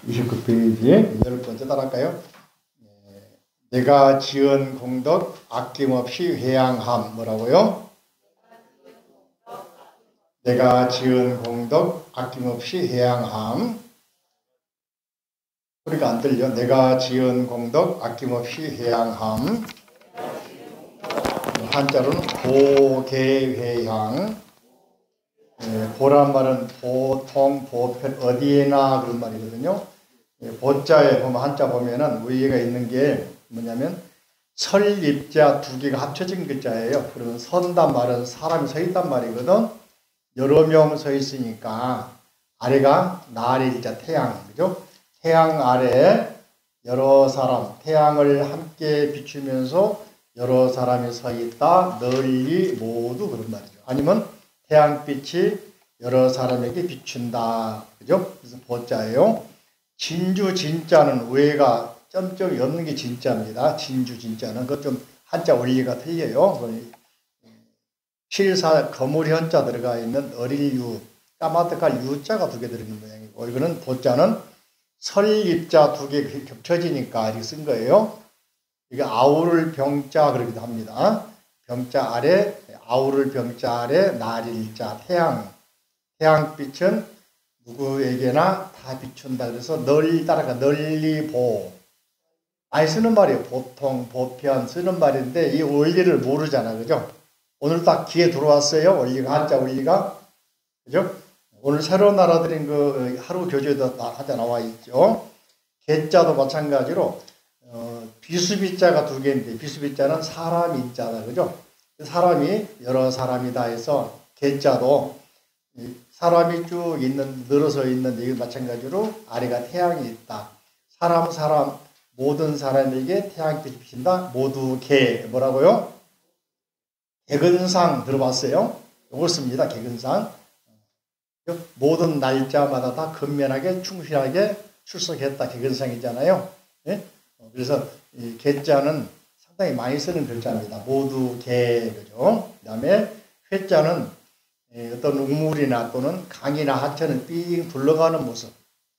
29페이지에 10번째 따라할까요? 내가 지은 공덕 아낌없이 회양함. 뭐라고요? 내가 지은 공덕 아낌없이 회양함. 소리가 안 들려. 내가 지은 공덕 아낌없이 회양함. 한자로는 보계회향. 보란 말은 보통, 보편, 어디에나 그런 말이거든요. 보자에 보면 한자 보면은 위에가 있는 게 뭐냐면 설입자 두 개가 합쳐진 글자예요. 그러면 선단 말은 사람이 서 있단 말이거든. 여러 명 서 있으니까 아래가 날일자 태양, 그죠? 태양 아래에 여러 사람, 태양을 함께 비추면서 여러 사람이 서 있다. 널리 모두 그런 말이죠. 아니면 태양빛이 여러 사람에게 비춘다. 그죠? 그래서 보자예요. 진주 진자는 위에가 점점이 없는 게 진짜입니다. 진주 진자는 그것 좀 한자 원리가 틀려요. 실사 거물 현자 들어가 있는 어릴 유, 까마득할 유자가 두 개 들어있는 모양이고, 이거는 보자는 설입자 두 개 겹쳐지니까 이렇게 쓴 거예요. 이게 아우를 병자 그러기도 합니다. 병자 아래, 아우를 병자 아래 날일자 태양. 태양빛은 누구에게나 다 비춘다. 그래서 널리 따라가 널리 보. 많이 쓰는 말이에요. 보통, 보편 쓰는 말인데 이 원리를 모르잖아. 그죠? 오늘 딱 귀에 들어왔어요. 원리가, 한자 원리가. 그죠? 오늘 새로 알아들인 그 하루 교재에도 한자 나와 있죠. 개자도 마찬가지로 비수비자가 두 개인데 비수비자는 사람 인자다. 그죠? 사람이 여러 사람이다 해서 개자도 사람이 쭉 있는, 늘어서 있는데 이거 마찬가지로 아래가 태양이 있다. 사람 모든 사람에게 태양빛이 비친다. 모두 개 뭐라고요? 개근상 들어봤어요? 이걸 씁니다. 개근상. 모든 날짜마다 다 근면하게 충실하게 출석했다. 개근상이잖아요. 네? 그래서 이 개자는 상당히 많이 쓰는 글자입니다. 모두 개 그죠? 그다음에 회자는 어떤 우물이나 또는 강이나 하천은 삥 둘러가는 모습.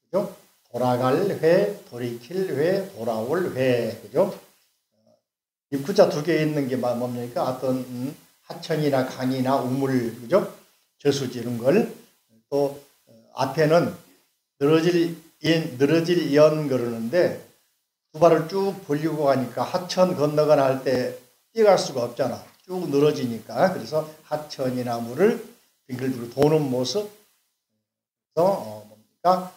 그죠? 돌아갈 회, 돌이킬 회, 돌아올 회. 그죠? 입구자 두 개 있는 게 뭡니까? 어떤 하천이나 강이나 우물, 그죠? 저수지 이런 걸. 또 앞에는 늘어질 연 그러는데 두 발을 쭉 벌리고 가니까 하천 건너거나 할 때 뛰어갈 수가 없잖아. 쭉 늘어지니까. 그래서 하천이나 물을 빙글빙글 도는 모습. 그래서 뭡니까?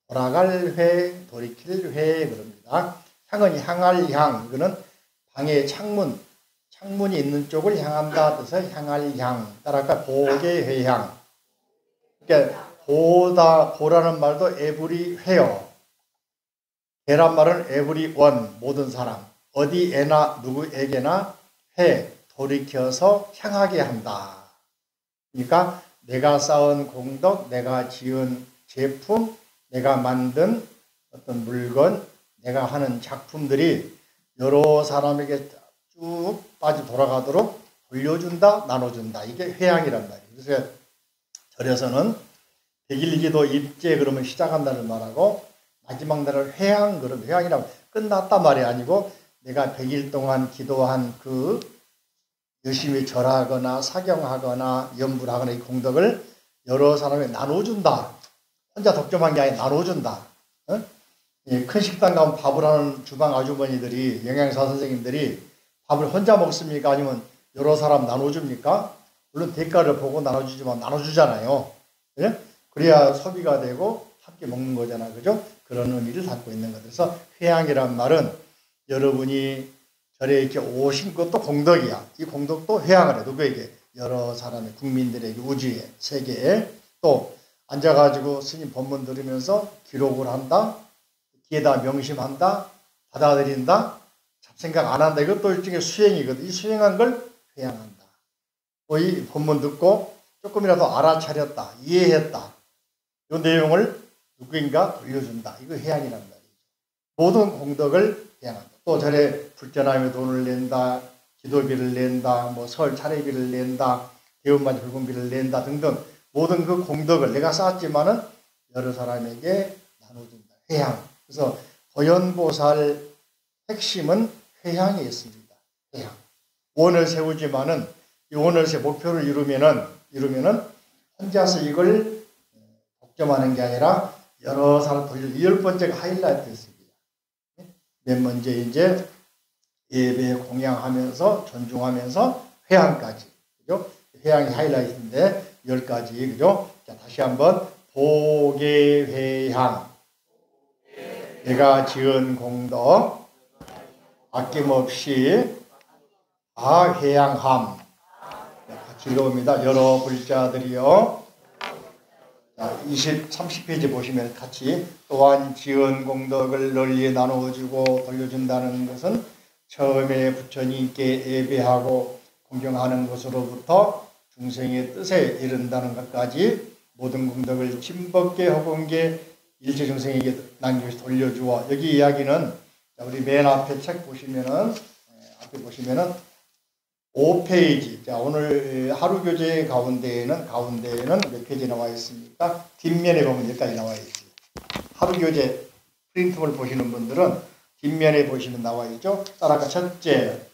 돌아갈 회, 돌이킬 회 그럽니다. 향은 향할 향. 이거는 방의 창문이 있는 쪽을 향한다. 그래서 향할 향. 따라가 보게 회향. 그러니까 보라는 말도 에브리 회요. 개란 말은 에브리 원, 모든 사람. 어디에나 누구에게나 회, 돌이켜서 향하게 한다. 그러니까 내가 쌓은 공덕, 내가 지은 제품, 내가 만든 어떤 물건, 내가 하는 작품들이 여러 사람에게 쭉 빠져 돌아가도록 돌려준다, 나눠준다. 이게 회양이란 말이에요. 그래서 절에서는 백일기도 입제 그러면 시작한다는 말하고 마지막 날을 회양 그러면 회양이라고 끝났단 말이 아니고 내가 100일 동안 기도한 그 열심히 절하거나 사경하거나 염불 하거나 이 공덕을 여러 사람에게 나눠준다. 혼자 독점한 게 아니라 나눠준다. 어? 큰 식당 가면 밥을 하는 주방 아주머니들이, 영양사 선생님들이 밥을 혼자 먹습니까? 아니면 여러 사람 나눠줍니까? 물론 대가를 보고 나눠주지만 나눠주잖아요. 예? 그래야 소비가 되고 함께 먹는 거잖아. 그죠? 그런 의미를 담고 있는 것. 그래서 회양이란 말은 여러분이 절에 이렇게 오신 것도 공덕이야. 이 공덕도 회양을 해. 누구에게? 여러 사람의 국민들에게, 우주에, 세계에. 또 앉아가지고 스님 법문 들으면서 기록을 한다. 귀에다 명심한다. 받아들인다. 잡생각 안 한다. 이것도 일종의 수행이거든. 이 수행한 걸 회양한다. 이 법문 듣고 조금이라도 알아차렸다. 이해했다. 이 내용을 누구인가 돌려준다. 이거 회양이란 말이죠. 모든 공덕을 회양한다. 또 절에 불전하며 돈을 낸다. 기도비를 낸다. 뭐 설 차례비를 낸다. 대원맞이 불공비를 낸다 등등 모든 그 공덕을 내가 쌓았지만은 여러 사람에게 나눠준다. 회향. 그래서 도연보살 핵심은 회향에 있습니다. 회향. 원을 세우지만은 이 원을 세 목표를 이루면은 혼자서 이걸 독점하는 게 아니라 여러 사람 돌려. 이 10번째가 하이라이트였습니다. 맨 먼저 이제 예배 공양하면서 존중하면서 회향까지. 그죠? 회향이 하이라이트인데 10가지. 그죠? 자, 다시 한번 보계회향. 내가 지은 공덕 아낌없이 다 회향함. 같이 읽어봅니다. 여러 글자들이요. 자, 30페이지 보시면 같이 또한 지은 공덕을 널리 나누어주고 돌려준다는 것은 처음에 부처님께 예배하고 공경하는 것으로부터 중생의 뜻에 이른다는 것까지 모든 공덕을 진법계 허공계 일체 중생에게 남겨서 돌려주어. 여기 이야기는 우리 맨 앞에 책 보시면은 앞에 보시면은 5페이지. 자, 오늘 하루 교재 가운데에는 몇 페이지 나와 있습니까? 뒷면에 보면 여기까지 나와 있지. 하루 교재 프린트물 보시는 분들은 뒷면에 보시면 나와 있죠. 따라가 첫째,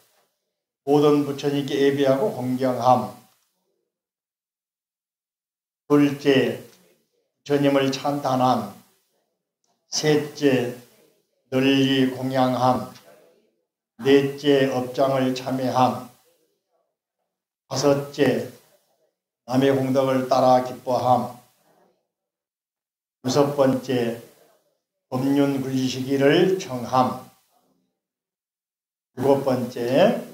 모든 부처님께 예배하고 공경함. 둘째, 부처님을 찬탄함. 셋째, 널리 공양함. 넷째, 업장을 참여함. 다섯째, 남의 공덕을 따라 기뻐함. 여섯 번째, 법륜 굴리시기를 청함. 일곱 번째,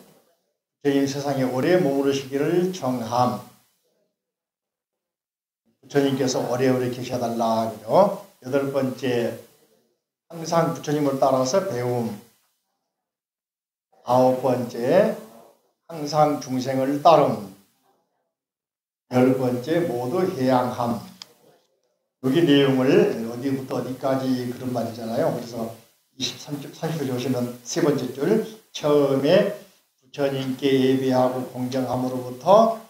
부처님 세상에 오래 머무르시기를 청함. 부처님께서 오래오래 계셔달라. 그죠? 여덟 번째, 항상 부처님을 따라서 배움. 아홉 번째, 항상 중생을 따름. 열 번째, 모두 해양함. 여기 내용을 어디부터 어디까지 그런 말이잖아요. 그래서 30절 오시면 세 번째 줄, 처음에 부처님께 예배하고 공경함으로부터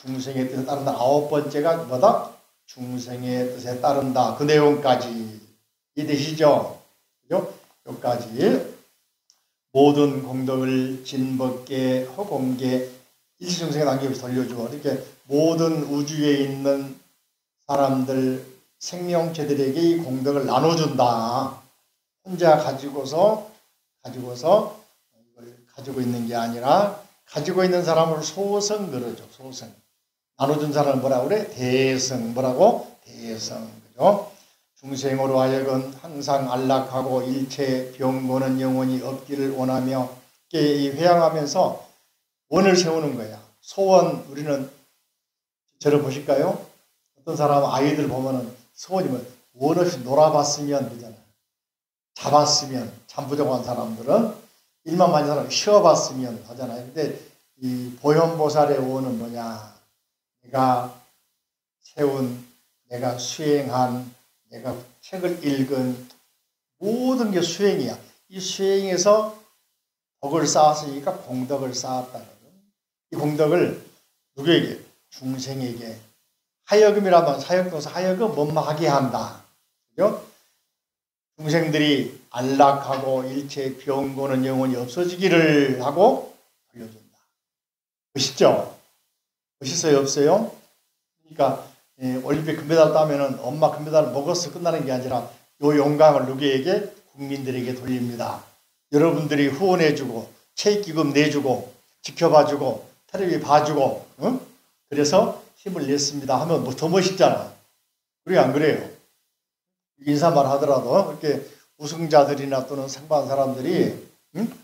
중생의 뜻에 따른다. 아홉 번째가 뭐다? 중생의 뜻에 따른다. 그 내용까지 이해되시죠? 그죠? 여기까지 모든 공덕을 진법계, 허공계, 일시중생에 남기면서 돌려주고, 이렇게 모든 우주에 있는 사람들, 생명체들에게 이 공덕을 나눠준다. 혼자 가지고서 이걸 가지고 있는 게 아니라 가지고 있는 사람을 소성 늘어줘. 소성. 나눠준 사람은 뭐라고 그래? 대성. 뭐라고? 대성. 그죠? 중생으로 하여금 항상 안락하고 일체 병고는 영원히 없기를 원하며 이 회양하면서 원을 세우는 거야. 소원. 우리는 저를 보실까요? 어떤 사람은 아이들 보면은 소원이 뭐 원 없이 놀아봤으면 그러잖아요. 잡았으면, 잠부정한 사람들은 일만 많은 사람 쉬어봤으면 하잖아요. 근데 이 보현보살의 원은 뭐냐? 내가 세운, 내가 수행한, 내가 책을 읽은 모든 게 수행이야. 이 수행에서 덕을 쌓았으니까 공덕을 쌓았다는 거예요. 이 공덕을 누구에게? 중생에게. 하여금이라면 사역도서 하여금 원망하게 한다. 그죠? 중생들이 안락하고 일체 병고는 영원히 없어지기를 하고 돌려준다. 멋있죠? 멋있어요? 없어요? 그러니까 올림픽 금메달 따면은 엄마 금메달을 먹어서 끝나는 게 아니라 이 영광을 누구에게? 국민들에게 돌립니다. 여러분들이 후원해주고 체육기금 내주고 지켜봐주고 텔레비 봐주고 응? 그래서 힘을 냈습니다 하면 뭐 더 멋있잖아. 그래 안 그래요? 인사말 하더라도 이렇게 우승자들이나 또는 상 받은 사람들이 응?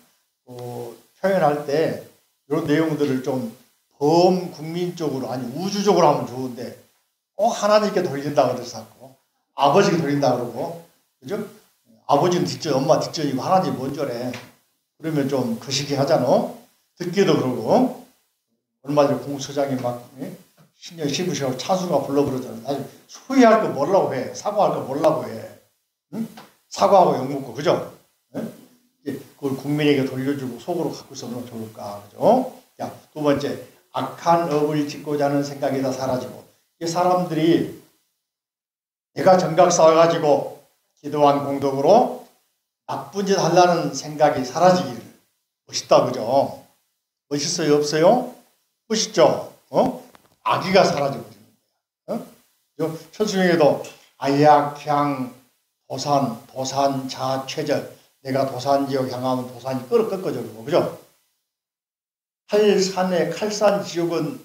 표현할 때 이런 내용들을 좀 범국민적으로 아니 우주적으로 하면 좋은데 꼭 하나님께 돌린다 그래서 자꾸 아버지께 돌린다 그러고 그죠? 아버지는 뒷전 엄마 뒷전이고 하나님 먼저래. 그러면 좀 거시기 하잖아. 듣기도 그러고 얼마 전에 공수처장이 막 신년 신부시라고 차수가 불러버렸잖아. 아니 후회할 거 뭐라고 해. 사과할 거 뭐라고 해. 응? 사과하고 욕먹고 그죠? 응? 그걸 국민에게 돌려주고 속으로 갖고 있으면 좋을까 그죠? 자, 두 번째 악한 업을 짓고자 하는 생각이 다 사라지고 이 사람들이 내가 정각 쌓아가지고 기도한 공덕으로 나쁜 짓 하려는 생각이 사라지기를. 멋있다, 그죠? 멋있어요, 없어요? 멋있죠? 악의가 사라져버리는 거야. 천수명에도 아약, 향, 도산, 자, 최절. 내가 도산지옥 향하면 도산이 꺾어져 버리고, 그죠? 칼산 지옥은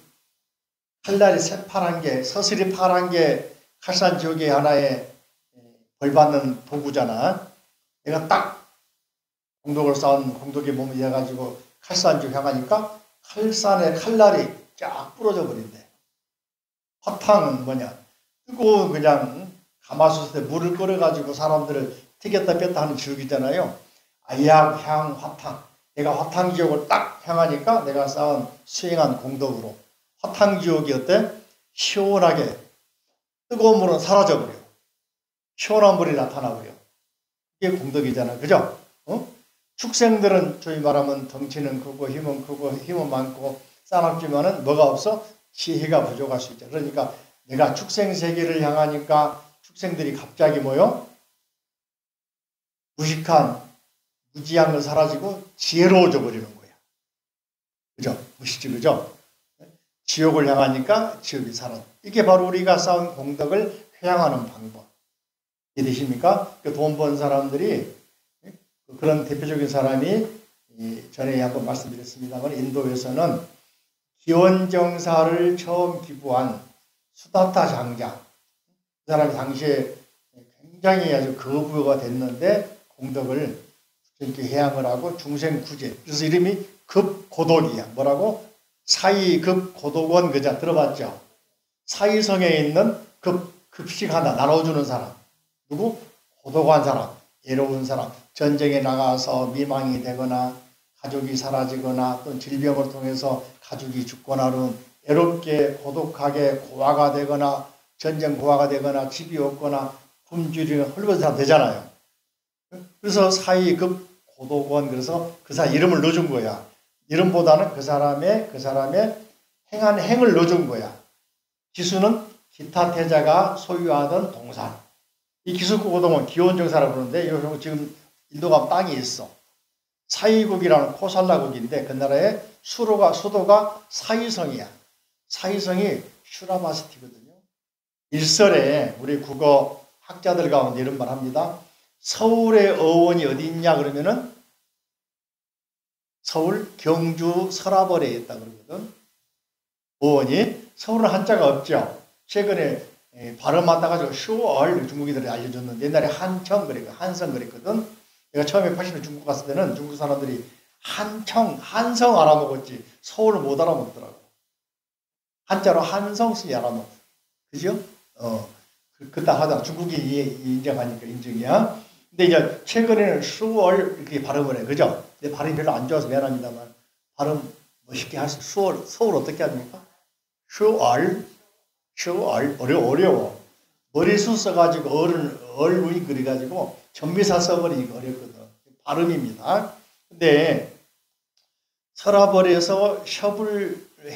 칼날이 새파란 게, 서슬이 파란 게 칼산 지옥의 하나의 벌받는 도구잖아. 내가 딱 공덕을 쌓은 공덕의 몸이 돼가지고 칼산 지옥 향하니까 칼산의 칼날이 쫙 부러져 버린대. 화탕은 뭐냐? 뜨거운 그냥 가마솥에 물을 끓여가지고 사람들을 튀겼다 뺐다 하는 지옥이잖아요. 아약, 향, 화탕. 내가 화탕지옥을 딱 향하니까 내가 쌓은 수행한 공덕으로 화탕지옥이 어때? 시원하게 뜨거운 물은 사라져버려. 시원한 물이 나타나버려. 이게 공덕이잖아. 그죠? 축생들은 저희 말하면 덩치는 크고 힘은 많고 싸납지만은 뭐가 없어? 지혜가 부족할 수 있죠. 그러니까 내가 축생세계를 향하니까 축생들이 갑자기 뭐요? 무지한 걸 사라지고 지혜로워져 버리는 거야. 그죠? 멋있지, 그죠? 지옥을 향하니까 지옥이 사라져. 이게 바로 우리가 쌓은 공덕을 회양하는 방법. 이해되십니까? 돈 번 사람들이, 그런 대표적인 사람이 전에 한번 말씀드렸습니다만, 인도에서는 기원정사를 처음 기부한 수다타 장자. 그 사람이 당시에 굉장히 아주 거부가 됐는데 공덕을 이렇게 회양을 하고 중생구제. 그래서 이름이 급고독이야. 뭐라고? 사이급고독원 그자 들어봤죠? 사이성에 있는 급식 하나 나눠주는 사람. 누구? 고독한 사람, 외로운 사람. 전쟁에 나가서 미망이 되거나 가족이 사라지거나 또는 질병을 통해서 가족이 죽거나 하는 외롭게 고독하게 고아가 되거나 전쟁 고아가 되거나 집이 없거나 굶주리는 헐벗은 사람 되잖아요. 그래서 사이급 고독원. 그래서 그 사람 이름을 넣어준 거야. 이름보다는 그 사람의 행한 행을 넣어준 거야. 기수는 기타 태자가 소유하던 동산. 이 기수고동은 기원정사라고 부르는데 요 지금 인도 가면 땅이 있어. 사이국이라는 코살라국인데 그 나라의 수도가 사이성이야. 사이성이 슈라바스티거든요. 일설에 우리 국어 학자들 가운데 이런 말 합니다. 서울의 어원이 어디 있냐 그러면은 서울, 경주, 서라벌에 있다 그러거든. 어원이. 서울은 한자가 없죠. 최근에 발음하다가 슈얼 중국인들이 알려줬는데 옛날에 한청 그랬고 한성 그랬거든. 내가 처음에 80년 중국 갔을 때는 중국 사람들이 한성 알아먹었지 서울을 못 알아먹더라고. 한자로 한성 쓰지 알아먹어. 그죠? 그따 하다 중국인이 인정하니까 인정이야. 근데 이제 최근에는 슈얼 이렇게 발음을 해. 그죠? 내 발음이 별로 안 좋아서 미안합니다만 발음 멋있게 할 수, 서울 어떻게 합니까? 슈얼 어려워. 머리숱 써가지고 얼운이 그려가지고 전미사 써버리니까 어렵거든. 발음입니다. 근데 서라벌에서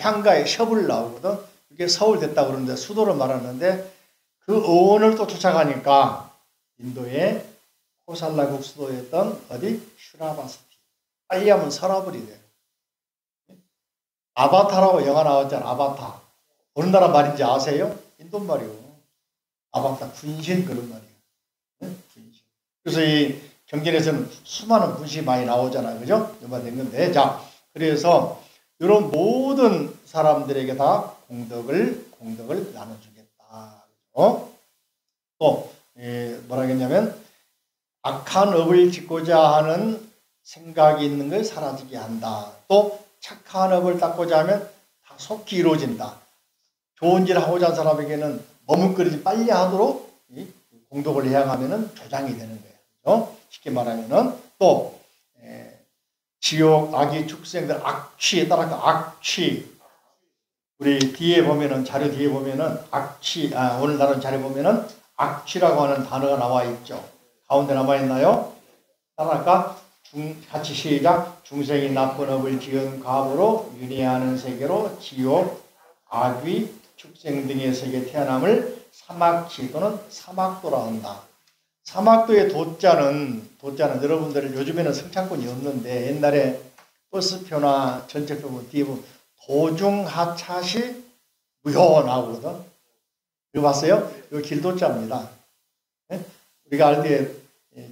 향가에 셔불 나오거든. 이게 서울 됐다고 그러는데 수도를 말하는데 그 어원을 또 쫓아가니까 인도의 코살라국 수도였던 어디? 슈라바스티. 빨리 하면 서라벌이 돼. 아바타라고 영화 나왔잖아. 아바타. 어느 나라 말인지 아세요? 인도 말이요. 아바타 분신 그런 말이에요. 네? 분신. 그래서 이 경전에서는 수많은 분신이 많이 나오잖아요. 그죠? 연관된 건데. 자, 그래서 이런 모든 사람들에게 다 공덕을 나눠주겠다. 또 뭐라 하겠냐면 악한 업을 짓고자 하는 생각이 있는 걸 사라지게 한다. 또 착한 업을 닦고자 하면 다 속히 이루어진다. 좋은 일 하고자 하는 사람에게는 머뭇거리지 빨리 하도록 공덕을 해양하면 조장이 되는 거예요. 쉽게 말하면은 또 지옥, 악의 축생들, 악취에 따라 악취. 우리 뒤에 보면은 자료 뒤에 보면은 악취. 오늘 다른 자료 보면은 악취라고 하는 단어가 나와 있죠. 가운데 남아 있나요? 따라할까? 같이 시작. 중생이 나쁜 업을 지은 과보로 윤회하는 세계로 지옥, 악귀, 축생 등의 세계 태어남을 사막치 또는 사막도라 한다. 사막도의 도자는 여러분들 요즘에는 승차권이 없는데 옛날에 버스표나 전철표 뒤에 보면 도중하차시 무효 나오거든. 이거 봤어요? 이거 길도자입니다. 네? 우리가 알 때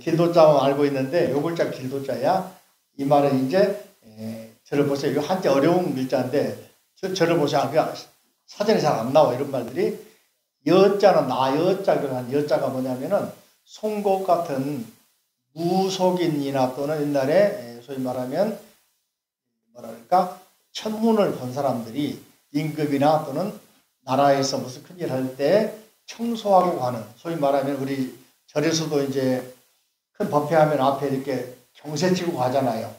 길도자만 알고 있는데 요 글자 길도자야. 이 말은 이제 저를 보세요. 이거 한자 어려운 글자인데 저를 보세요. 사전에 잘 안 나와 이런 말들이. 여자는 나여자를 여자가 뭐냐면은 송곳 같은 무속인이나 또는 옛날에 소위 말하면 뭐랄까 천문을 본 사람들이 임금이나 또는 나라에서 무슨 큰일 할 때 청소하고 가는, 소위 말하면 우리 절에서도 이제 큰 법회하면 앞에 이렇게 경세 치고 가잖아요.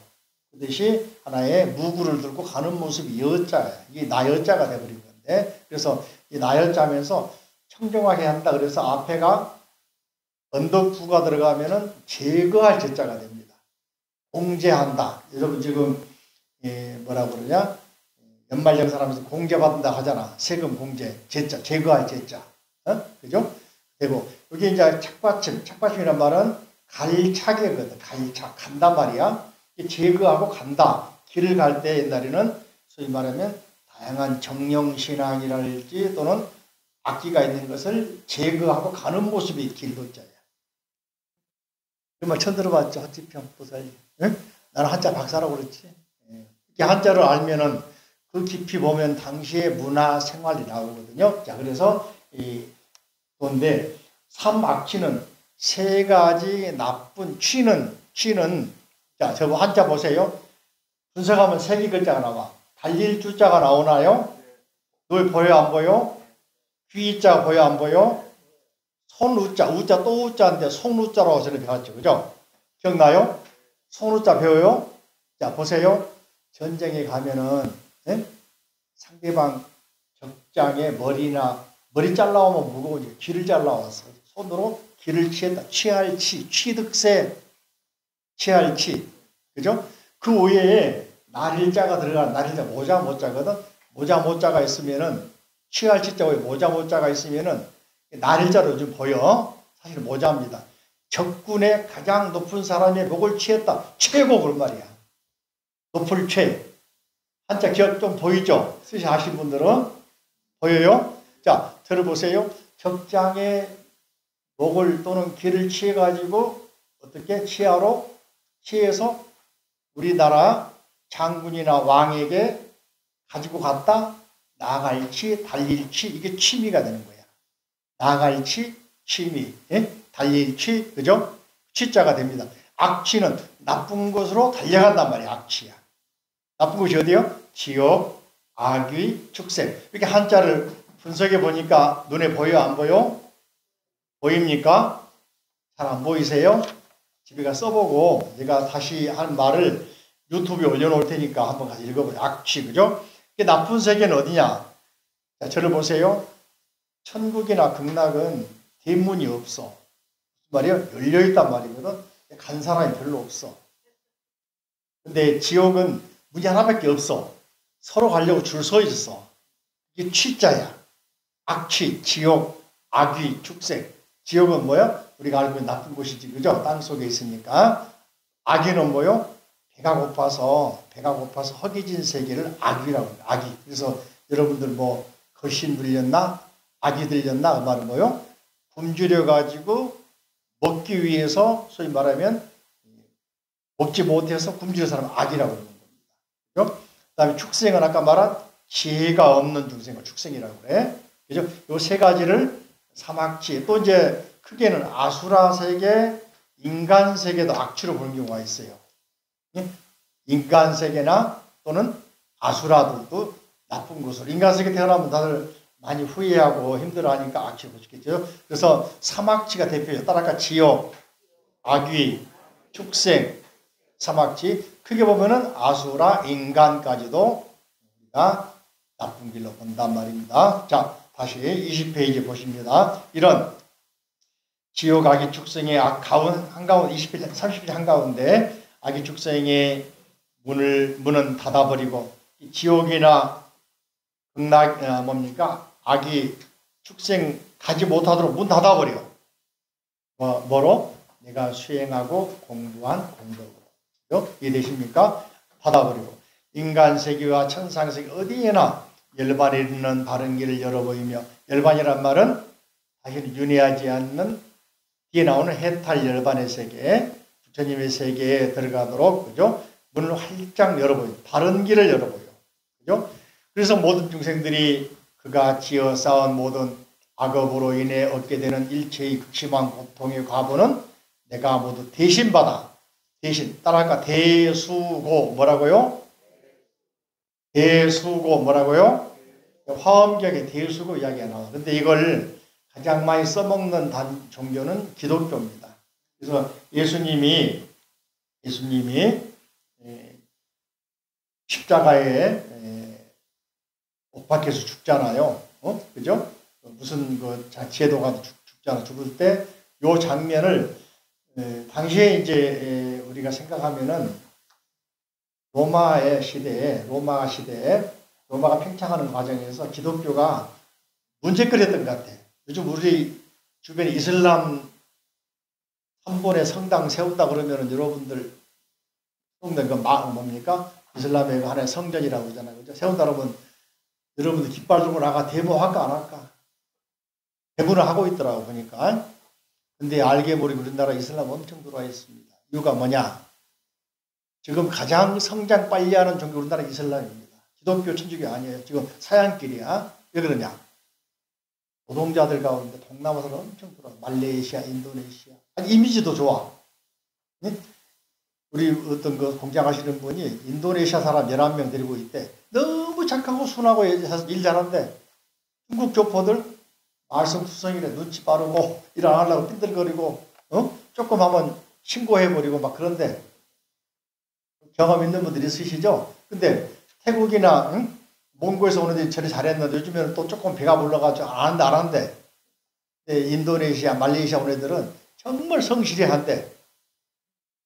그듯이 하나의 무구를 들고 가는 모습이 여자예요. 이게 나여자가 돼버린 건데, 그래서 이 나여자면서 청정하게 한다. 그래서 앞에가 언덕부가 들어가면은 제거할 제자가 됩니다. 공제한다. 여러분 지금 뭐라고 그러냐? 연말정산하면서 공제받는다 하잖아. 세금 공제, 제자, 제거할 제자. 그죠? 되고, 여기 이제 착받침이란 말은 갈차게거든. 갈차, 간단 말이야. 제거하고 간다. 길을 갈 때 옛날에는 소위 말하면 다양한 정령신앙이랄지 또는 악기가 있는 것을 제거하고 가는 모습이 길도자야. 그 말 처음 들어봤죠? 헛지평 보살. 응? 나는 한자 박사라고 그랬지. 이렇게 한자를 알면은 그 깊이 보면 당시의 문화 생활이 나오거든요. 자, 그래서 그런데 삼악취는 세 가지 나쁜 취는 자, 저 한자 보세요. 분석하면 세 개 글자가 나와. 달릴 주자가 나오나요? 너 보여 안 보여? 귀자 보여 안 보여? 손우자, 우자 또 우자인데 손우자라고 저는 배웠죠. 그죠? 기억나요? 손우자 배워요? 자, 보세요. 전쟁에 가면은 상대방 적장에 머리 잘라오면 무거우니까 귀를 잘라와서 손으로 귀를 치했다. 취할치, 취득세, 취할치. 그죠? 그 외에 날일자가 들어가는, 날일자 모자 못자거든. 모자 못자가 있으면은 취할치자 외에 모자 못자가 있으면은 날일자로 요즘 보여. 사실 모자입니다. 적군의 가장 높은 사람의 목을 취했다. 최고 그런 말이야. 높을 최. 한자 기억 좀 보이죠? 쓰시 아신 분들은 보여요? 자, 들어보세요. 적장의 목을 또는 귀를 취해가지고 어떻게 취해서 우리나라 장군이나 왕에게 가지고 갔다. 나갈치, 달릴치, 이게 취미가 되는 거야. 나갈치, 취미, 달릴치, 그죠? 취자가 됩니다. 악취는 나쁜 것으로 달려간단 말이야. 악취야. 나쁜 것이 어디요? 지옥, 악귀, 축생. 이렇게 한자를 분석해 보니까 눈에 보여 안 보여? 보입니까? 잘 안 보이세요? 집에 가 써보고 제가 다시 한 말을 유튜브에 올려놓을 테니까 한번 같이 읽어보세요. 악취, 그죠? 이게 나쁜 세계는 어디냐? 자, 저를 보세요. 천국이나 극락은 대문이 없어. 무슨 말이에요? 열려있단 말이거든. 간 사람이 별로 없어. 근데 지옥은 문이 하나밖에 없어. 서로 가려고 줄 서 있어. 이게 취자야. 악취, 지옥, 악귀, 축생. 지옥은 뭐야? 우리가 알고 있는 나쁜 곳이지, 그죠? 땅 속에 있으니까. 악귀는 뭐요? 배가 고파서 허기진 세계를 악귀라고 해요. 악귀. 그래서 여러분들 뭐 거신 들렸나? 악이 들렸나? 그 말은 뭐요? 굶주려 가지고 먹기 위해서 소위 말하면 먹지 못해서 굶주린 사람 악이라고 그러는 겁니다. 그죠? 그 다음에 축생은 아까 말한 지혜가 없는 중생을 축생이라고 그래. 그죠? 요 세 가지를 삼악취, 또 이제 크게는 아수라 세계, 인간 세계도 악취로 보는 경우가 있어요. 인간 세계나 또는 아수라들도 나쁜 곳으로. 인간 세계 태어나면 다들 많이 후회하고 힘들어하니까 악취를 보시겠죠. 그래서 삼악취가 대표예요. 따라가 지옥, 악귀, 축생, 삼악취. 크게 보면은 아수라, 인간까지도 우리가 나쁜 길로 본단 말입니다. 자, 다시 20페이지 보십니다. 이런 지옥, 악귀, 축생의 한가운데 20페이지, 30페이지 한가운데 악귀, 축생의 문은 닫아버리고 지옥이나 극락 뭡니까? 악귀, 축생 가지 못하도록 문 닫아버려. 뭐로? 내가 수행하고 공부한 공덕으로. 이해되십니까? 받아버리고. 인간 세계와 천상 세계 어디에나 열반에 있는 바른 길을 열어 보이며, 열반이란 말은 당연히 윤회하지 않는 뒤에 나오는 해탈 열반의 세계, 부처님의 세계에 들어가도록, 그죠? 문을 활짝 열어 보여. 바른 길을 열어 보여. 그죠? 그래서 모든 중생들이 그가 지어 쌓은 모든 악업으로 인해 얻게 되는 일체의 극심한 고통의 과보는 내가 모두 대신받아. 대신. 따라할까? 대수고. 뭐라고요? 대수고. 뭐라고요? 화엄경에 대수고 이야기가 나와. 근데 이걸 가장 많이 써먹는 종교는 기독교입니다. 그래서 예수님이 십자가에 못 박혀서 죽잖아요. 그죠? 무슨 제도가 죽잖아. 죽을 때 요 장면을 당시에 이제 우리가 생각하면은 로마가 시대에 로마가 팽창하는 과정에서 기독교가 문제거리였던 것 같아. 요즘 우리 주변에 이슬람 3번의 성당 세운다 그러면은 여러분들 성당 뭡니까? 이슬람의 하나의 성전이라고 그러잖아요. 그죠? 세운다 그러면 여러분들 깃발 들고 나가 데모할까 안 할까? 대부는 하고 있더라고 보니까. 근데 알게 모르게 우리나라 이슬람 엄청 들어와 있습니다. 이유가 뭐냐? 지금 가장 성장 빨리 하는 종교 우리나라 이슬람입니다. 기독교 천주교 아니에요. 지금 서양길이야. 왜 그러냐? 노동자들 가운데 동남아 사람 엄청 들어와. 말레이시아, 인도네시아. 아니, 이미지도 좋아. 네? 우리 어떤 공장 하시는 분이 인도네시아 사람 11명 데리고 있대. 너무 착하고 순하고 일 잘하는데 중국 교포들 말썽 투성이래. 눈치 빠르고 일 안 하려고 삐들거리고 조금 하면 신고해버리고 막 그런데 경험 있는 분들이 있으시죠? 근데 태국이나 몽골에서 오는데 저리 잘했는데 요즘에는 또 조금 배가 불러가지고 안 하는데 인도네시아, 말레이시아 온 애들은 정말 성실히 한대.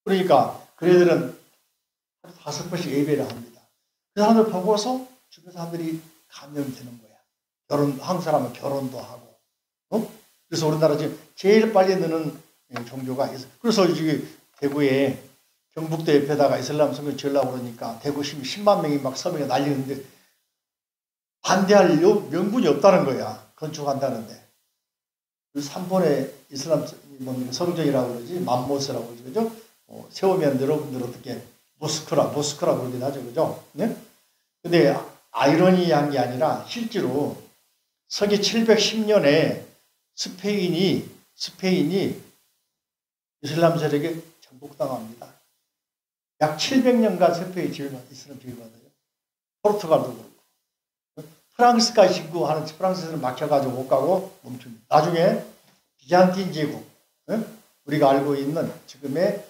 그러니까 그 애들은 하루 5번씩 예배를 합니다. 그 사람들 보고서 주변 사람들이 감명되는 거야. 한국 사람은 결혼도 하고. 그래서 우리나라 지금 제일 빨리 느는 종교가 있어. 그래서 여기 대구에 경북대 옆에다가 이슬람 성경 지으려고 그러니까 대구 시민 10만 명이 막 서명에 날리는데 반대할 명분이 없다는 거야. 건축한다는데. 3번의 이슬람 성전이라고 그러지, 맘모스라고 그러지, 그죠? 세우면 여러분들 어떻게 모스크라 그러긴 하죠, 그죠? 네? 근데 아이러니한 게 아니라 실제로 서기 710년에 스페인이 이슬람 세력에 정복당합니다. 약 700년간 스페인이 이슬람 지배받아요. 포르투갈도 그렇고. 프랑스까지 진구하는 프랑스에서는 막혀가지고 못 가고 멈춥니다. 나중에 비잔틴 제국, 우리가 알고 있는 지금의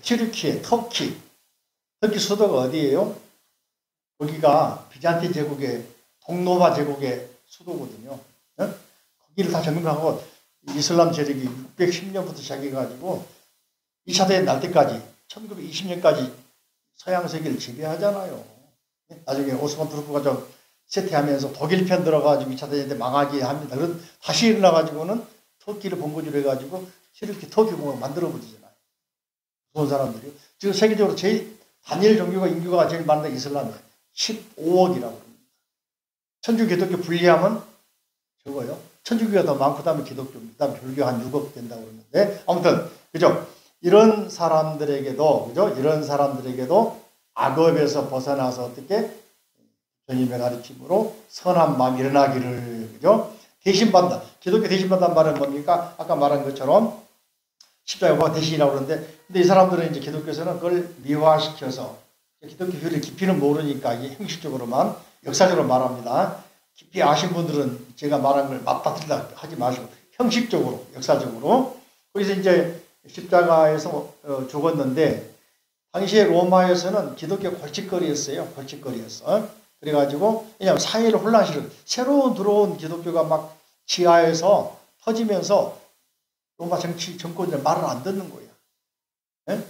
튀르키예, 터키 수도가 어디예요? 거기가 비잔틴 제국의 동로마 제국의 수도거든요. 거기를 다 점령하고 이슬람 세력이 610년부터 시작해가지고 2차 대전 날 때까지 1920년까지 서양 세계를 지배하잖아요. 나중에 오스만 투르크가 좀 쇠퇴하면서 독일 편 들어가지고 2차 대전 때 망하게 합니다. 그럼 다시 일어나가지고는 터키를 본거지로 해가지고 이렇게 터키 공을 만들어버리잖아요. 무서운 사람들이. 지금 세계적으로 제일 단일 종교가 인구가 제일 많은 이슬람이에요. 15억이라고 합니다. 천주교, 기독교 분리하면 적어요. 천주교가 더 많고 그다음에 기독교입니다. 그다음에 불교 한 6억 된다고 그러는데 아무튼 그죠? 이런 사람들에게도 그죠? 이런 사람들에게도 악업에서 벗어나서 어떻게 주님의 가르침으로 선한 마음이 일어나기를 그죠? 대신받는다. 기독교 대신받는다는 말은 뭡니까? 아까 말한 것처럼 십자가가 대신이라고 그러는데 근데 이 사람들은 이제 기독교에서는 그걸 미화시켜서 기독교 교리의 깊이는 모르니까 이게 형식적으로만 역사적으로 말합니다. 깊이 아신 분들은 제가 말한 걸 맞다 틀리다 하지 마시고 형식적으로 역사적으로 그래서 이제 십자가에서 죽었는데 당시에 로마에서는 기독교 골칫거리였어요. 골칫거리였어. 그래가지고 왜냐하면 사회를 혼란시켜 새로 들어온 기독교가 막 지하에서 터지면서 로마 정권들 말을 안 듣는 거예요. 네?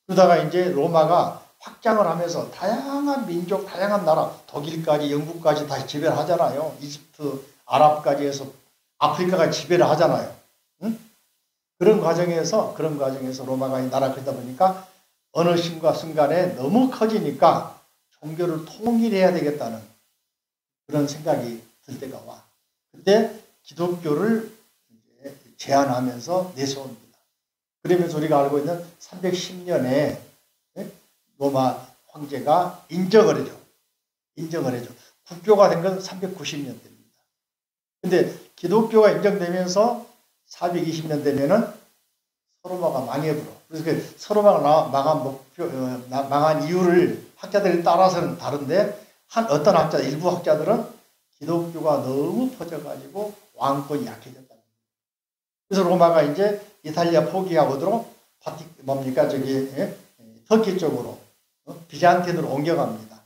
그러다가 이제 로마가 확장을 하면서 다양한 민족, 다양한 나라, 독일까지, 영국까지 다시 지배를 하잖아요. 이집트, 아랍까지 해서 아프리카까지 지배를 하잖아요. 응? 그런 과정에서 로마가 이 나라 크다 보니까 어느 순간에 너무 커지니까 종교를 통일해야 되겠다는 그런 생각이 들 때가 와. 그때 기독교를 이제 제안하면서 내세웁니다. 그러면서 우리가 알고 있는 310년에 로마 황제가 인정을 해줘. 국교가 된 건 390년 됩니다. 근데 기독교가 인정되면서 420년 되면은 서로마가 망해버려. 그래서 그 서로마가 망한 이유를 학자들에 따라서는 다른데 어떤 일부 학자들은 기독교가 너무 퍼져가지고 왕권이 약해졌다. 그래서 로마가 이제 이탈리아 포기하고도 터키 쪽으로 비잔틴으로 옮겨갑니다.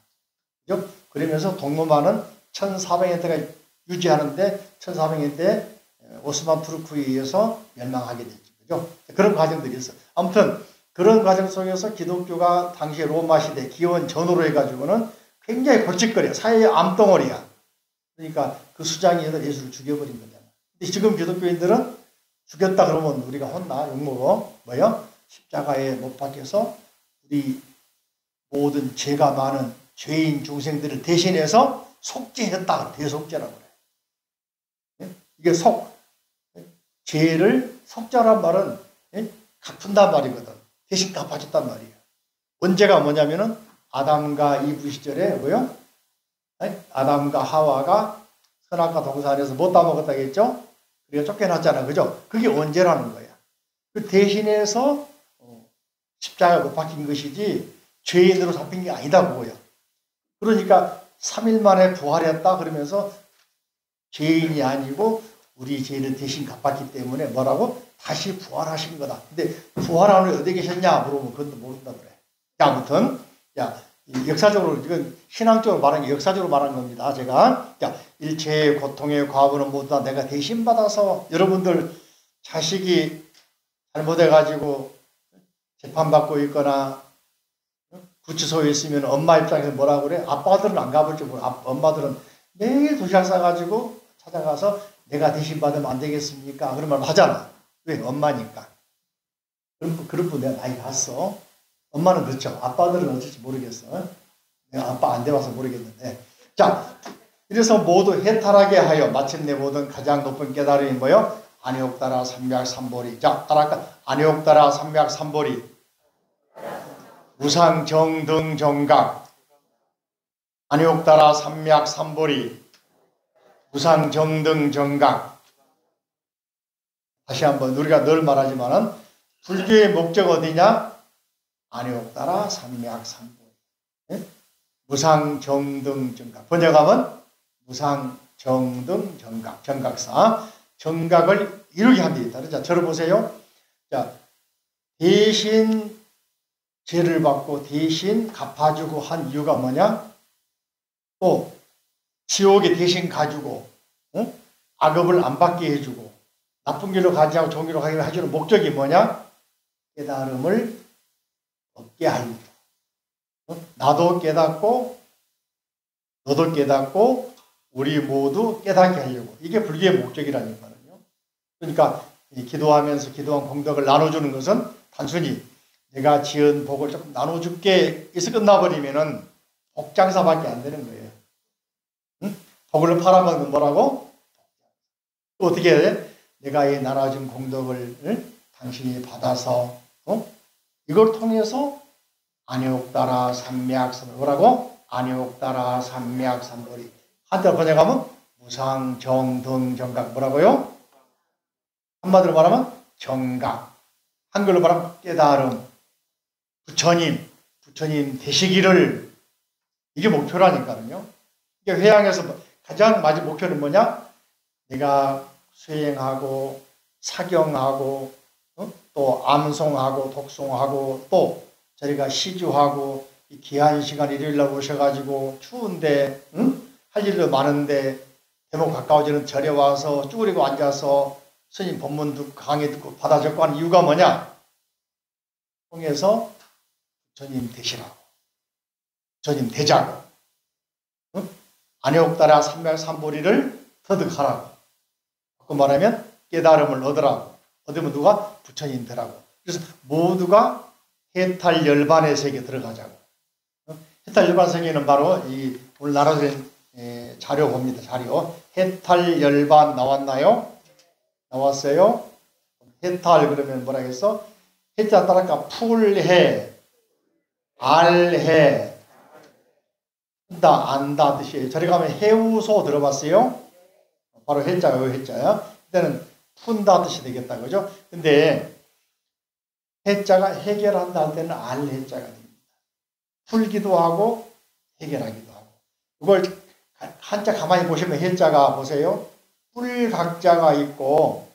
그죠? 그러면서 동로마는 1400년대가 유지하는데 1400년대 오스만 투르크에 의해서 멸망하게 됐죠. 그죠? 그런 과정들이 있어. 아무튼 그런 과정 속에서 기독교가 당시 로마 시대 기원 전후로 해가지고는 굉장히 골칫거려. 사회의 암덩어리야. 그러니까 그 수장이 예수를 죽여버린 거잖아. 근데 지금 기독교인들은 죽였다 그러면 우리가 혼나, 욕먹어. 뭐요? 십자가에 못 박혀서 우리 모든 죄가 많은 죄인 중생들을 대신해서 속죄했다. 대속죄라고 그래. 이게 죄를 속죄란 말은 갚은단 말이거든. 대신 갚아줬단 말이에요. 원죄가 뭐냐면은 아담과 이브 시절에 뭐요? 아담과 하와가 선악과 동산에서 못 따먹었다고 했죠? 우리가 쫓겨났잖아. 그죠? 그게 원죄라는 거야. 그 대신해서 십자가에 못 박힌 것이지 죄인으로 잡힌 게 아니다 그거야. 그러니까 3일 만에 부활했다 그러면서 죄인이 아니고 우리 죄를 대신 갚았기 때문에 뭐라고? 다시 부활하신 거다. 근데 부활한 후에 어디 계셨냐 물어보면 그것도 모른다 그래. 아무튼 역사적으로 이건 신앙적으로 말한 게 역사적으로 말한 겁니다. 제가 일체의 고통의 과부는 모두 다 내가 대신 받아서 여러분들 자식이 잘못해가지고 재판받고 있거나 구치소에 있으면 엄마 입장에서 뭐라고 그래? 아빠들은 안 가볼지 몰라. 엄마들은 매일 도시락 싸가지고 찾아가서 내가 대신 받으면 안 되겠습니까? 그런 말 하잖아. 왜? 엄마니까. 그런 분 내가 많이 봤어. 엄마는 그렇죠. 아빠들은 어쩔지 모르겠어. 내가 아빠 안 돼봐서 모르겠는데. 자, 이래서 모두 해탈하게 하여 마침내 모든 가장 높은 깨달음이 뭐요? 안욕따라 삼맥삼보리. 자, 따라할까? 안욕따라 삼맥삼보리. 무상정등정각. 안욕따라 삼맥삼보리. 무상정등정각. 다시 한번 우리가 늘 말하지만은 불교의 목적 어디냐? 안욕따라 삼맥삼보리. 무상정등정각. 번역하면 무상정등정각. 정각사. 정각을 이루게 합니다. 자, 저를 보세요. 자, 대신 죄를 받고 대신 갚아주고 한 이유가 뭐냐? 또 지옥에 대신 가주고 악업을 안 받게 해주고 나쁜 길로 가지 않고 좋은 길로 가게 해주는 목적이 뭐냐? 깨달음을 얻게 하려. 나도 깨닫고 너도 깨닫고 우리 모두 깨닫게 하려고. 이게 불교의 목적이라니까요. 그러니까 기도하면서 기도한 공덕을 나눠주는 것은 단순히 내가 지은 복을 조금 나눠줄게 해서 끝나버리면은 복장사밖에 안 되는 거예요. 복을 팔아먹는 뭐라고? 또 어떻게 해야 돼? 내가 이 나눠준 공덕을 당신이 받아서 이걸 통해서 안욕따라 삼맥삼보리. 뭐라고? 안욕따라 삼맥삼보리. 한자로 번역하면 무상정등정각. 뭐라고요? 한마디로 말하면 정각. 한글로 말하면 깨달음. 부처님 되시기를. 이게 목표라니까요. 이게 회양에서 가장 마지막 목표는 뭐냐? 내가 수행하고 사경하고 또 암송하고 독송하고 또 저희가 시주하고 이 귀한 시간 일요일날 오셔가지고 추운데 할 일도 많은데 대목 가까워지는 절에 와서 쭈그리고 앉아서 스님 법문 듣고 강의 듣고 받아 적고 하는 이유가 뭐냐? 통해서 부처님 되시라고. 부처님 되자고. 안욕따라 삼맥삼보리를 터득하라고. 그 말하면 깨달음을 얻으라고. 거두면 누가? 부처님들하고. 그래서 모두가 해탈 열반의 세계에 들어가자고. 해탈 열반 세계는 바로 이 오늘 나눠드린 자료 봅니다. 자료. 해탈 열반 나왔나요? 나왔어요? 해탈 그러면 뭐라 했어? 해자 따라까 풀해, 알해, 한다, 안다 뜻이에요. 저리 가면 해우소 들어봤어요? 바로 해자가 요 해자야. 이때는 푼다 뜻이 되겠다. 그죠? 근데 해자가 해결한다 할 때는 알 해자가 됩니다. 풀기도 하고 해결하기도 하고. 이걸 한자 가만히 보시면 해자가 보세요. 뿔각자가 있고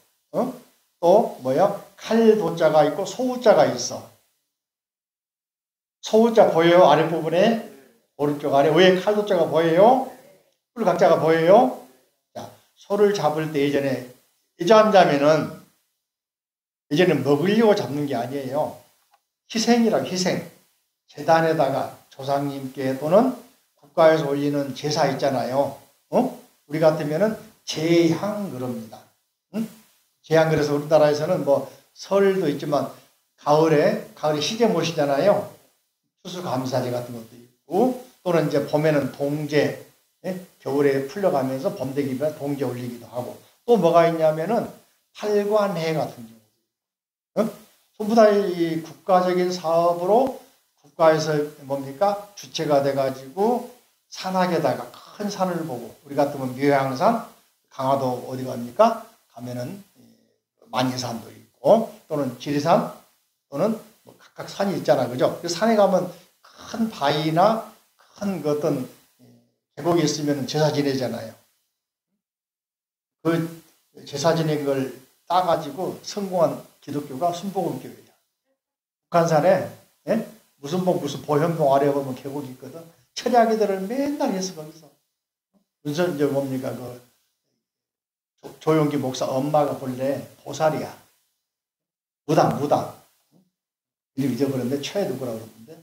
또 뭐야? 칼도자가 있고 소우자가 있어. 소우자 보여요? 아랫부분에? 오른쪽 아래 위에 칼도자가 보여요? 뿔각자가 보여요? 자, 소를 잡을 때 예전에 예전에는 먹으려고 잡는 게 아니에요. 희생이라고 희생. 제단에다가 조상님께 또는 국가에서 올리는 제사 있잖아요. 우리 같으면은 제향 그럽니다. 제향 그래서 우리나라에서는 뭐 설도 있지만 가을에 시제 모시잖아요. 추수감사제 같은 것도 있고 또는 이제 봄에는 동제, 겨울에 풀려가면서 범대기면 동제 올리기도 하고 또 뭐가 있냐면은 팔관해 같은 경우. 전부 다 이 국가적인 사업으로 국가에서 뭡니까? 주체가 돼가지고 산악에다가 큰 산을 보고 우리 같으면 묘향산, 강화도 어디 갑니까? 가면은 만이산도 있고 또는 지리산 또는 뭐 각각 산이 있잖아, 그죠? 그 산에 가면 큰 바위나 큰 그 어떤 계곡이 있으면 제사 지내잖아요. 그 제사 지낸 걸 따가지고 성공한 기독교가 순복음교회야. 북한산에 무슨 보현봉 아래 보면 계곡이 있거든. 철야기들을 맨날 했어 거기서. 무슨 이제 뭡니까 그 조용기 목사 엄마가 본래 보살이야. 무당. 이름 잊어버렸는데 최 누구라고 그러는데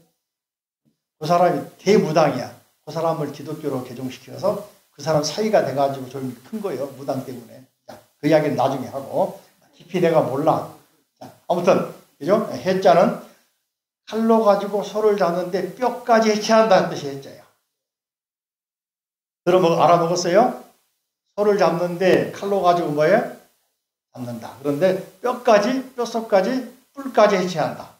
그 사람이 대무당이야. 그 사람을 기독교로 개종시켜서 그 사람 사이가 돼가지고 좀 큰 거예요. 무당 때문에. 자, 그 이야기는 나중에 하고 깊이 내가 몰라. 자, 아무튼 그죠? 해자는 칼로 가지고 소를 잡는데 뼈까지 해체한다는 뜻이 해자야. 알아먹었어요? 소를 잡는데 칼로 가지고 뭐예요? 잡는다. 그런데 뼛속까지, 뿔까지 해체한다.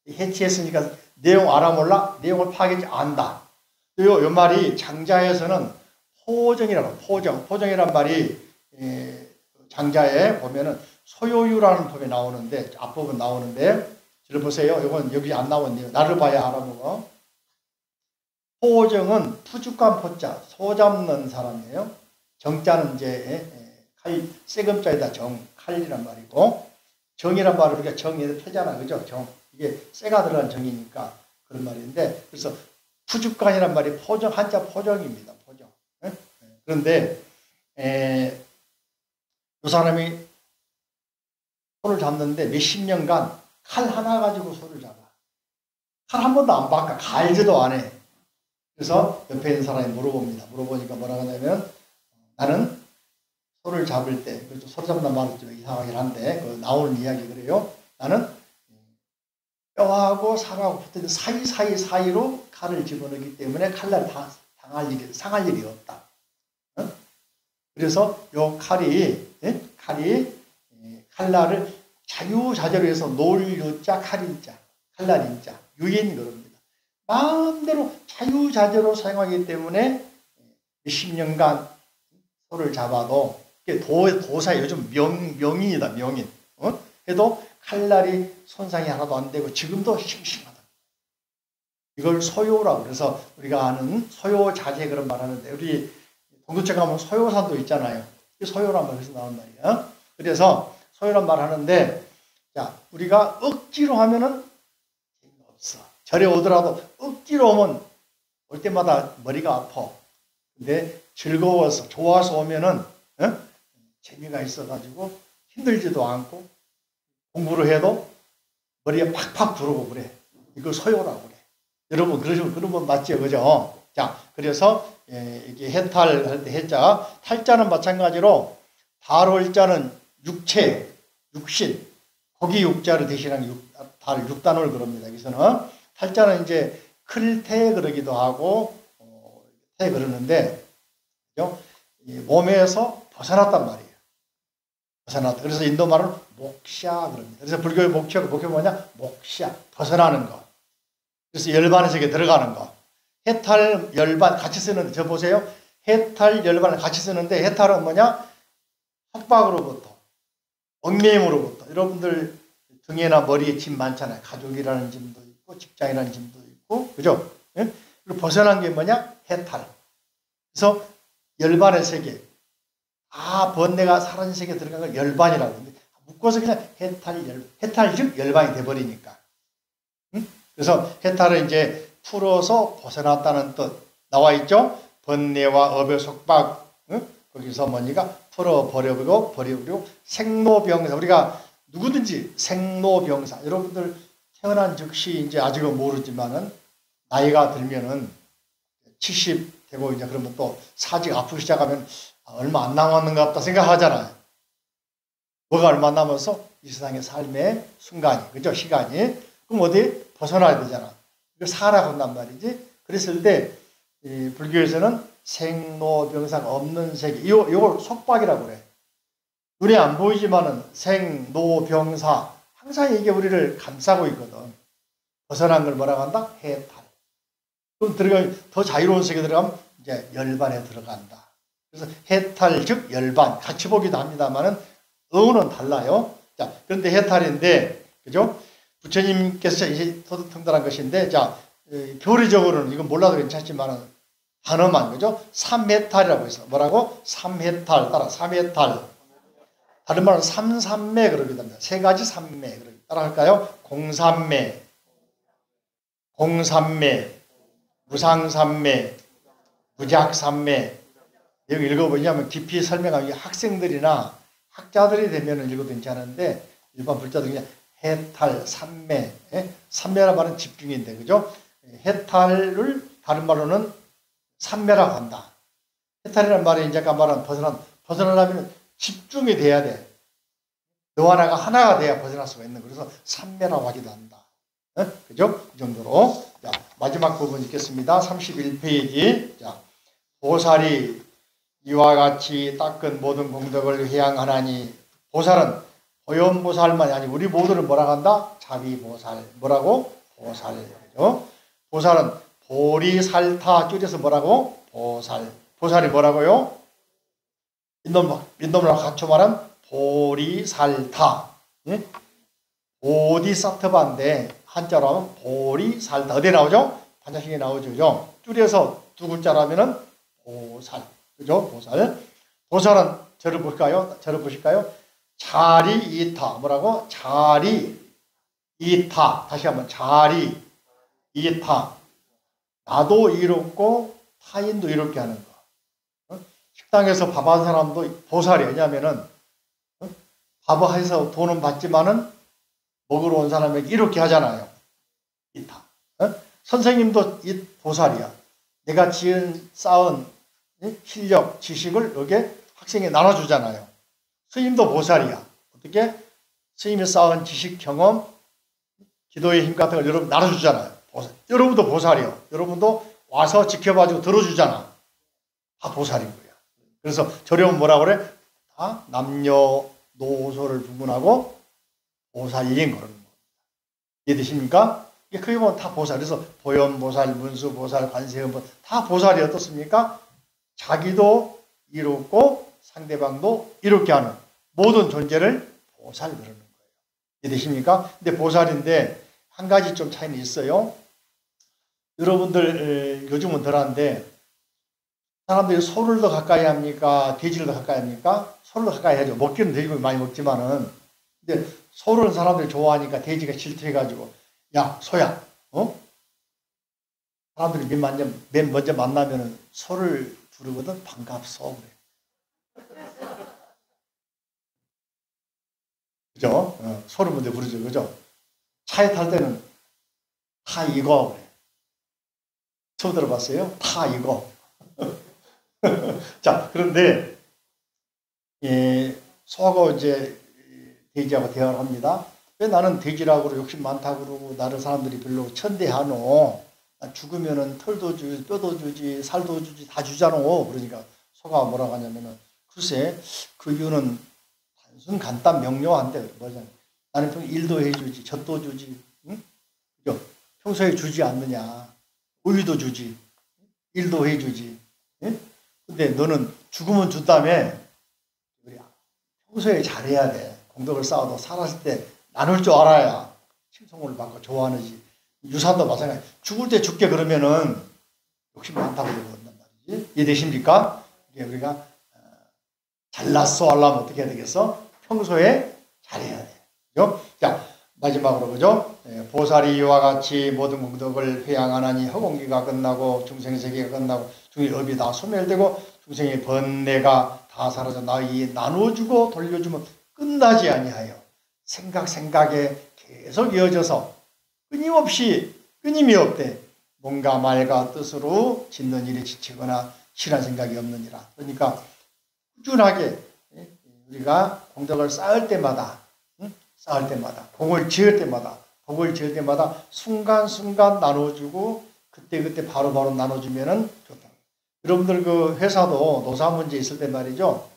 해체했으니까 내용 알아 몰라? 내용을 파악하지 안다. 요 말이 장자에서는 포정이란 말이 장자에 보면은 소요유라는 법이 나오는데 앞부분 나오는데 들어보세요. 이건 여기 안 나오네요. 나를 봐야 알아보고. 포정은 푸죽한 포자, 소 잡는 사람이에요. 정자는 이제 세금자에다 칼이란 말이고 정이란 말은 우리가 정에도 패잖아, 그죠? 이게 쇠가 들어간 정이니까 그런 말인데 그래서 푸죽간이란 말이 한자 포정입니다. 포정. 그런데 이 사람이 소를 잡는데 몇십 년간 칼 하나 가지고 소를 잡아. 칼 한 번도 안 바꿔. 갈지도 안 해. 그래서 옆에 있는 사람이 물어봅니다. 물어보니까 뭐라고 하냐면 나는 소를 잡을 때, 소를 잡는다는 말은 좀 이상하긴 한데 그 나오는 이야기 그래요. 나는 뼈하고 살하고 붙은 사이로 칼을 집어넣기 때문에 칼날 상할 일이 없다. 그래서 요 칼이 칼날을 자유자재로 해서 놀유자 칼인자, 칼날인자, 유인 그럽니다. 마음대로 자유자재로 사용하기 때문에 몇십 년간 소를 잡아도 도사 요즘 명인이다, 명인. 해도 칼날이 손상이 하나도 안 되고 지금도 싱싱하다. 이걸 소요라고 그래서 우리가 아는 소요자재 그런 말 하는데 우리 동두천 가면 소요산도 있잖아요. 소요란 말에서 나온 말이야. 그래서 소요란 말 하는데 자 우리가 억지로 하면은 없어. 절에 오더라도 억지로 오면 올 때마다 머리가 아파. 근데 즐거워서 좋아서 오면은 재미가 있어가지고 힘들지도 않고 공부를 해도 머리에 팍팍 들어오고 그래. 이걸 소요라고 그래. 여러분 그런 분 맞죠, 그죠? 자 그래서 이게 해탈 할 때 해자 탈자는 마찬가지로 발월자는 육체, 육신 거기 육자를 대신한 달, 육단을 그럽니다. 여기서는 탈자는 이제 클태 그러기도 하고, 태 그러는데, 그죠? 이 몸에서 벗어났단 말이에요. 벗어났다. 그래서 인도 말은 목샤 그럽니다. 그래서 불교의 목표가 뭐냐? 목샤, 벗어나는 거. 그래서 열반의 세계에 들어가는 거. 해탈, 열반 같이 쓰는데, 저 보세요. 해탈, 열반을 같이 쓰는데, 해탈은 뭐냐? 속박으로부터, 얽매임으로부터. 여러분들 등에나 머리에 짐 많잖아요. 가족이라는 짐도 있고, 직장이라는 짐도 있고, 그죠? 예? 그리고 벗어난 게 뭐냐? 해탈. 그래서 열반의 세계. 번뇌가 사라진 세계에 들어간 걸 열반이라고 하는데, 묶어서 그냥 해탈 즉 열반이 돼버리니까. 응? 그래서 해탈을 이제 풀어서 벗어났다는 뜻 나와 있죠? 번뇌와 업의 속박, 응? 거기서 뭐니까 버리고 생로병사. 우리가 누구든지 생로병사. 여러분들 태어난 즉시 이제 아직은 모르지만은 나이가 들면은 70 되고 이제 그러면 또 사직 아프기 시작하면 얼마 안 남았는가 보다 생각하잖아요. 뭐가 얼마 남아서 이 세상의 삶의 순간이, 그죠? 시간이. 그럼 어디 벗어나야 되잖아. 이거 살아간단 말이지. 그랬을 때 이 불교에서는 생로병사가 없는 세계. 이걸 속박이라고 그래. 눈에 안 보이지만은 생로병사 항상 이게 우리를 감싸고 있거든. 벗어난 걸 뭐라고 한다? 해탈. 그럼 들어가면 더 자유로운 세계에 들어가면 이제 열반에 들어간다. 그래서 해탈 즉 열반 같이 보기도 합니다만은 어는 달라요. 자, 그런데 해탈인데, 그죠? 부처님께서 이제 터득통달한 것인데, 자, 교리적으로는 이건 몰라도 괜찮지만은 단어만, 그죠? 삼해탈이라고 있어. 뭐라고? 삼해탈. 따라 삼해탈. 다른 말은 삼삼매 그러기도 합니다. 세 가지 삼매. 따라 할까요? 공삼매, 공삼매, 무상삼매, 무작삼매. 여기 읽어보냐면 깊이 설명하면 학생들이나 학자들이 되면 읽어도 괜찮은데 일반 불자들은 그냥 해탈, 삼매. 삼매란 말은 집중인데, 그죠? 해탈을 다른 말로는 삼매라고 한다. 해탈이라는 말이 이제 아까 말한 벗어나려면 집중이 돼야 돼. 너와 나가 하나가 돼야 벗어날 수가 있는 거예요. 그래서 삼매라고 하기도 한다. 그죠? 이 정도로. 자, 마지막 부분 읽겠습니다. 31페이지. 자, 보살이 이와 같이 닦은 모든 공덕을 회양하나니, 보살은 보현보살만이 아니고 우리 모두를 뭐라고 한다? 자비보살. 뭐라고? 보살. 그죠? 보살은 보리살타 줄여서 뭐라고? 보살. 보살이 뭐라고요? 민놈으로 갖춰 말하면 보리살타. 예? 보디사트바인데 한자로 하면 보리살타. 어디에 나오죠? 반자식에 나오죠. 그죠? 줄여서 두 글자로 하면은 보살. 그죠? 보살. 보살은 저를 보실까요? 자리이타. 뭐라고? 자리이타. 다시 한번 자리이타. 나도 이롭고 타인도 이롭게 하는 거. 식당에서 밥한 사람도 보살이에요. 왜냐하면은 밥을 돈은 받지만은 먹으러 온 사람에게 이렇게 하잖아요. 이타. 선생님도 이 보살이야. 내가 쌓은 실력, 지식을 여기에 학생에 나눠주잖아요. 스님도 보살이야. 어떻게? 스님이 쌓은 지식, 경험, 기도의 힘 같은 걸 여러분 나눠주잖아요. 보살. 여러분도 보살이요. 여러분도 와서 지켜봐주고 들어주잖아. 다 보살인 거야. 그래서 저렴은 뭐라 그래? 다 남녀노소를 구분하고 보살인 그러는 거예요. 이해되십니까? 이게 크게 보면 다 보살. 그래서 보현보살, 문수보살, 관세음보살 다 보살이 어떻습니까? 자기도 이롭고 상대방도 이롭게 하는 모든 존재를 보살 그러는 거예요. 이해되십니까? 근데 보살인데 한 가지 좀 차이는 있어요. 여러분들 요즘은 덜한데 사람들이 소를 더 가까이 합니까? 돼지를 더 가까이 합니까? 소를 더 가까이 하죠. 먹기는 돼지고기 많이 먹지만은. 근데 소를 사람들이 좋아하니까 돼지가 질투해가지고, 야, 소야, 사람들이 맨 먼저 만나면은 소를 부르거든. 반갑소. 그래. 그죠? 소를 먼저 부르죠. 그죠? 차에 탈 때는 타 이거. 그래. 처음 들어봤어요? 타 이거. 자, 그런데, 소하고 이제 돼지하고 대화를 합니다. 왜 나는 돼지라고 욕심 많다고 그러고 나를 사람들이 별로 천대하노? 죽으면은 털도 주지, 뼈도 주지, 살도 주지, 다 주잖아. 그러니까 소가 뭐라고 하냐면은, 글쎄, 그 이유는 단순 간단 명료한데, 뭐냐. 나는 평소에 일도 해주지, 젖도 주지, 응? 그죠? 평소에 주지 않느냐. 우유도 주지, 일도 해주지. 응? 근데 너는 죽으면 준다며. 평소에 잘해야 돼. 공덕을 쌓아도 살았을 때 나눌 줄 알아야 칭송을 받고 좋아하는지. 유산도 마찬가지. 죽을 때 죽게 그러면은 욕심 많다고 그런단 말이지. 이해되십니까? 이게 우리가 잘났어 하려면 어떻게 해야 되겠어? 평소에 잘해야 돼. 그죠? 자, 마지막으로 그죠? 보살이 이와 같이 모든 공덕을 회양하나니 허공기가 끝나고 중생세계가 끝나고 중의 업이 다 소멸되고 중생의 번뇌가 다 사라져 나이 나눠주고 돌려주면 끝나지 아니하여 생각에 계속 이어져서 끊임이 없대. 뭔가 말과 뜻으로 짓는 일에 지치거나 실한 생각이 없느니라. 그러니까 꾸준하게 우리가 공덕을 쌓을 때마다 복을 지을 때마다 순간순간 나눠주고 그때 바로바로 나눠주면은 좋다. 여러분들 그 회사도 노사 문제 있을 때 말이죠.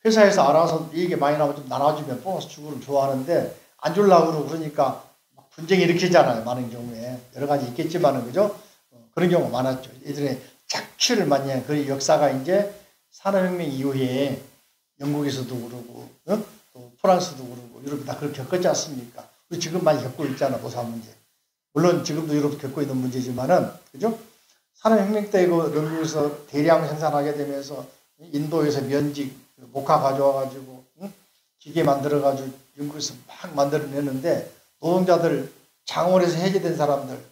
회사에서 알아서 이익이 많이 나오면 좀 나눠주면 보너스 주고는 좋아하는데 안 주려고 그러고 그러니까 분쟁이 일으키잖아요. 많은 경우에. 여러 가지 있겠지만은, 그죠? 그런 경우가 많았죠. 예전에 착취를 많이 한 그 역사가 이제 산업혁명 이후에 영국에서도 그러고, 또 프랑스도 그러고, 유럽이 다 그렇게 겪었지 않습니까? 우리 지금 많이 겪고 있잖아, 노사 문제. 물론 지금도 유럽도 겪고 있는 문제지만은, 그죠? 산업혁명 때 그 영국에서 대량 생산하게 되면서 인도에서 면직, 목화 가져와가지고, 기계 만들어가지고 영국에서 막 만들어내는데, 노동자들, 장원에서 해제된 사람들,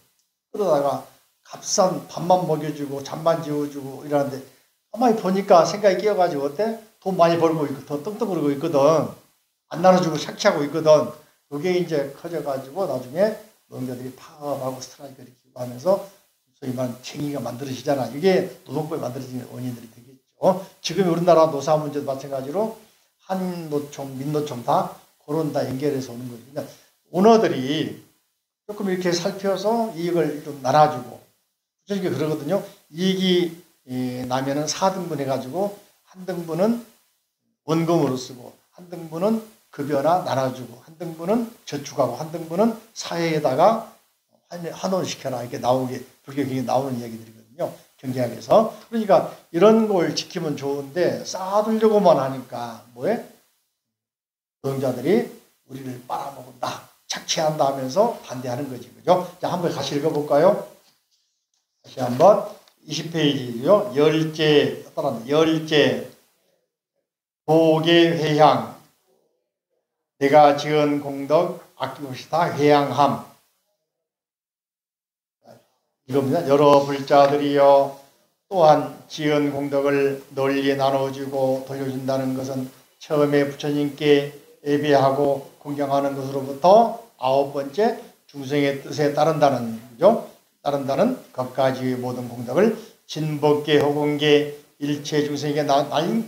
그러다가 값싼 밥만 먹여주고, 잠만 지워주고 이러는데, 가만히 보니까 생각이 끼어가지고, 어때? 돈 많이 벌고 있고, 더 떵떵거리고 있거든. 안 나눠주고 착취하고 있거든. 그게 이제 커져가지고, 나중에 노동자들이 파업하고 스트라이크 일으키고 하면서, 소위 말하는 쟁의가 만들어지잖아. 이게 노동법이 만들어지는 원인들이 되겠죠. 지금 우리나라 노사 문제도 마찬가지로, 한노총, 민노총 다 그런 다 연결해서 오는 거죠. 그러니까 오너들이 조금 이렇게 살펴서 이익을 좀 나눠주고, 구체적으로 그러거든요. 이익이 나면은 4등분 해가지고, 한 등분은 원금으로 쓰고, 한 등분은 급여나 나눠주고, 한 등분은 저축하고, 한 등분은 사회에다가 환원시켜라. 이렇게 나오게, 불교 경에 나오는 이야기들이거든요. 경제학에서. 그러니까 이런 걸 지키면 좋은데, 쌓아두려고만 하니까, 뭐해? 노동자들이 우리를 빨아먹는다. 착취한다 하면서 반대하는 거지. 그죠? 자, 한번 같이 읽어볼까요? 다시 한번. 20페이지요. 열째, 도계 회향. 내가 지은 공덕 아낌없이 다 회향함. 이겁니다. 여러 불자들이여 또한 지은 공덕을 널리 나눠주고 돌려준다는 것은 처음에 부처님께 예배하고 공경하는 것으로부터 9번째 중생의 뜻에 따른다는 거죠. 따른다는 것까지의 모든 공덕을 진법계 허공계 일체 중생에게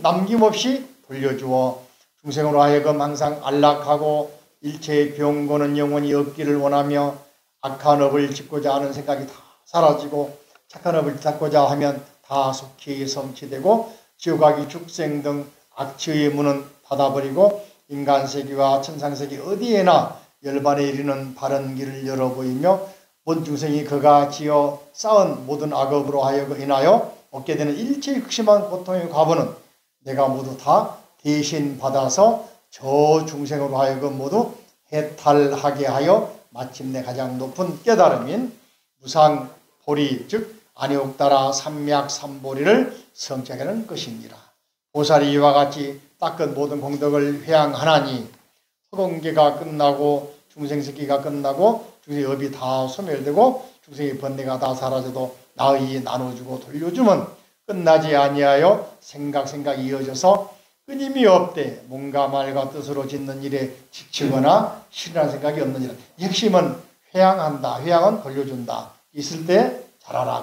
남김없이 돌려주어 중생으로 하여금 항상 안락하고 일체의 병고는 영원히 없기를 원하며 악한 업을 짓고자 하는 생각이 다 사라지고 착한 업을 찾고자 하면 다 속히 성취되고 지옥하기 축생 등 악취의 문은 닫아버리고 인간세계와 천상세계 어디에나 열반에 이르는 바른 길을 열어 보이며 본 중생이 그가 지어 쌓은 모든 악업으로 인하여 얻게 되는 일체의 극심한 고통의 과보는 내가 모두 다 대신 받아서 저 중생으로 하여금 모두 해탈하게 하여 마침내 가장 높은 깨달음인 무상보리 즉 아니옥따라 삼맥삼보리를 성취하게 하는 것입니다. 보살이 이와 같이 닦은 모든 공덕을 회양하나니 허공계가 끝나고 중생세계가 끝나고 중생의 업이 다 소멸되고 중생의 번뇌가 다 사라져도 나의 나눠주고 돌려주면 끝나지 아니하여 생각이 이어져서 끊임이 없되 뭔가 말과 뜻으로 짓는 일에 지치거나 실현한 생각이 없느니라. 이 핵심은 회양한다. 회양은 돌려준다. 있을 때 잘하라.